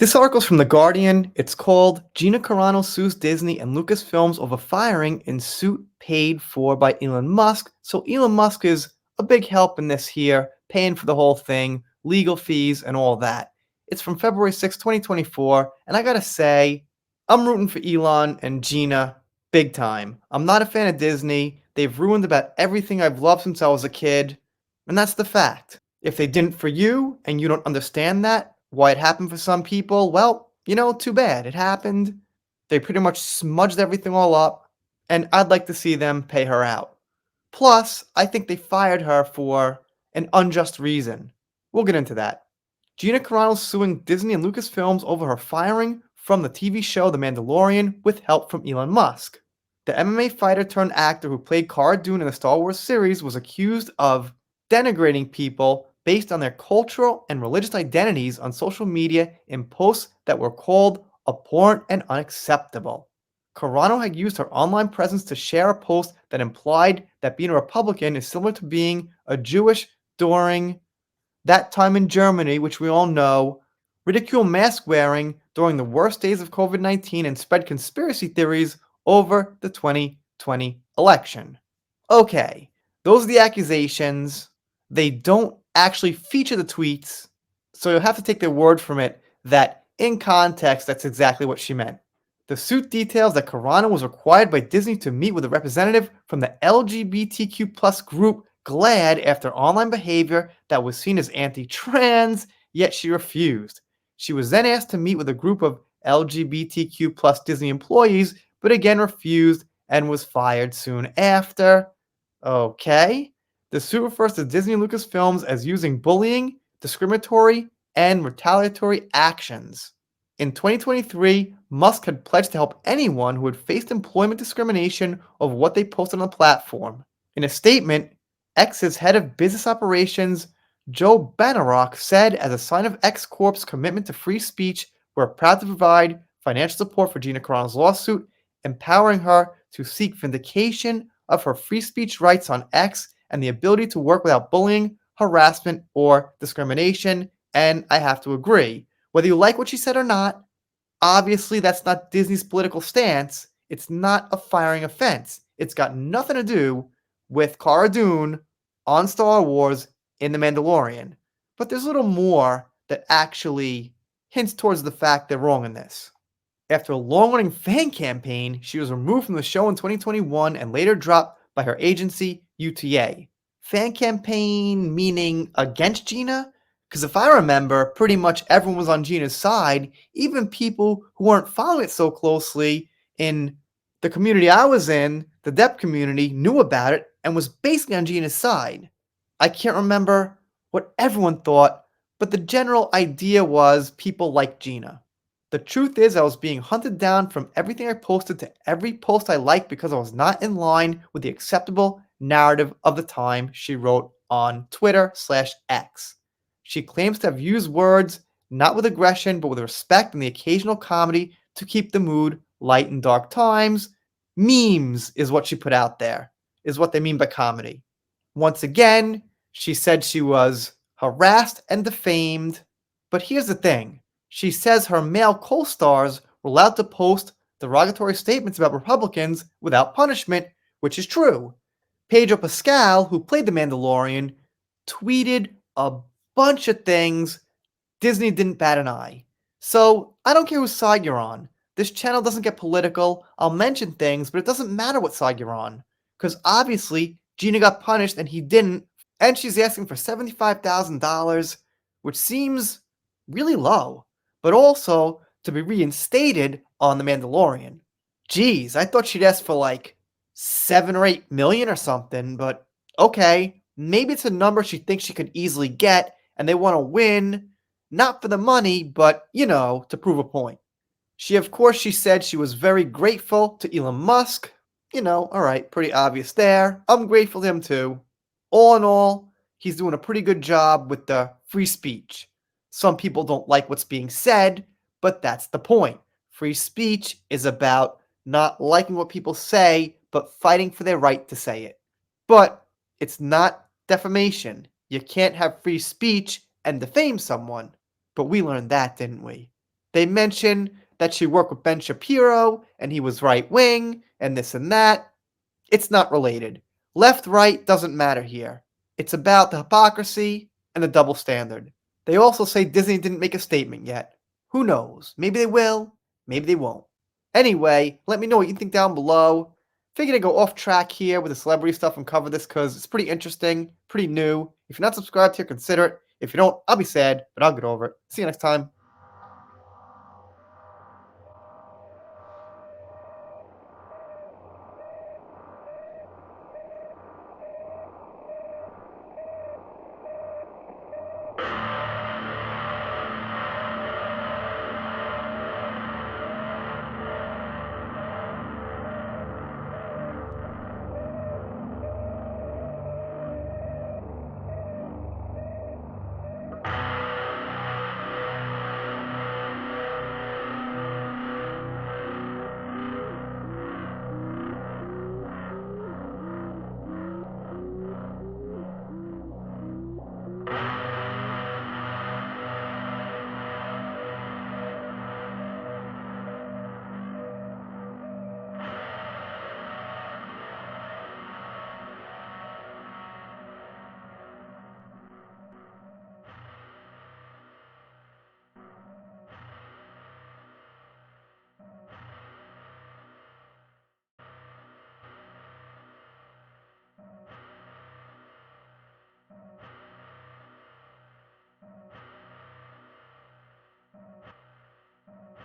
This article's from The Guardian. It's called Gina Carano Sues Disney and Lucasfilms Over Firing in Suit Paid For by Elon Musk. So Elon Musk is a big help in this here, paying for the whole thing, legal fees and all that. It's from February 6, 2024, and I gotta say, I'm rooting for Elon and Gina big time. I'm not a fan of Disney. They've ruined about everything I've loved since I was a kid, and that's the fact. If they didn't for you and you don't understand that, why it happened for some people, well, too bad. It happened. They pretty much smudged everything all up, and I'd like to see them pay her out. Plus, I think they fired her for an unjust reason. We'll get into that. Gina Carano's suing Disney and Lucasfilms over her firing from the TV show The Mandalorian with help from Elon Musk. The MMA fighter turned actor who played Cara Dune in the Star Wars series was accused of denigrating people based on their cultural and religious identities on social media in posts that were called abhorrent and unacceptable. Carano had used her online presence to share a post that implied that being a Republican is similar to being a Jewish during that time in Germany, which we all know, ridicule mask wearing during the worst days of COVID-19, and spread conspiracy theories over the 2020 election. Okay, those are the accusations. They don't actually feature the tweets, so you'll have to take their word from it that in context, that's exactly what she meant. The suit details that Carano was required by Disney to meet with a representative from the LGBTQ plus group GLAAD after online behavior that was seen as anti-trans, yet she refused. She was then asked to meet with a group of LGBTQ plus Disney employees, but again refused and was fired soon after. Okay. The suit refers to Disney and Lucasfilms as using bullying, discriminatory, and retaliatory actions. In 2023, Musk had pledged to help anyone who had faced employment discrimination over what they posted on the platform. In a statement, X's head of business operations, Joe Banarok, said, as a sign of X Corp's commitment to free speech, we're proud to provide financial support for Gina Carano's lawsuit, empowering her to seek vindication of her free speech rights on X and the ability to work without bullying, harassment, or discrimination. And I have to agree. Whether you like what she said or not, obviously that's not Disney's political stance. It's not a firing offense. It's got nothing to do with Cara Dune on Star Wars in The Mandalorian. But there's a little more that actually hints towards the fact they're wrong in this. After a long-running fan campaign, she was removed from the show in 2021 and later dropped by her agency, UTA. Fan campaign meaning against Gina? Because if I remember, pretty much everyone was on Gina's side, even people who weren't following it so closely in the community I was in, the Depp community, knew about it and was basically on Gina's side. I can't remember what everyone thought, but the general idea was people liked Gina. The truth is, I was being hunted down from everything I posted to every post I liked because I was not in line with the acceptable narrative of the time, she wrote on Twitter/X. She claims to have used words not with aggression, but with respect and the occasional comedy to keep the mood light in dark times. Memes is what she put out there, is what they mean by comedy. Once again, she said she was harassed and defamed. But here's the thing. She says her male co-stars were allowed to post derogatory statements about Republicans without punishment, which is true. Pedro Pascal, who played the Mandalorian, tweeted a bunch of things. Disney didn't bat an eye. So I don't care whose side you're on. This channel doesn't get political. I'll mention things, but it doesn't matter what side you're on. Because obviously, Gina got punished and he didn't, and she's asking for $75,000, which seems really low, but also to be reinstated on The Mandalorian. Geez, I thought she'd ask for like 7 or 8 million or something, but okay, maybe it's a number she thinks she could easily get, and they want to win, not for the money, but, to prove a point. She said she was very grateful to Elon Musk. Alright, pretty obvious there. I'm grateful to him too. All in all, he's doing a pretty good job with the free speech. Some people don't like what's being said, but that's the point. Free speech is about not liking what people say, but fighting for their right to say it. But it's not defamation. You can't have free speech and defame someone. But we learned that, didn't we? They mention that she worked with Ben Shapiro and he was right wing and this and that. It's not related. Left right doesn't matter here. It's about the hypocrisy and the double standard. They also say Disney didn't make a statement yet. Who knows? Maybe they will, maybe they won't. Anyway, let me know what you think down below. Figured I'd go off track here with the celebrity stuff and cover this because it's pretty interesting, pretty new. If you're not subscribed here, consider it. If you don't, I'll be sad, but I'll get over it. See you next time.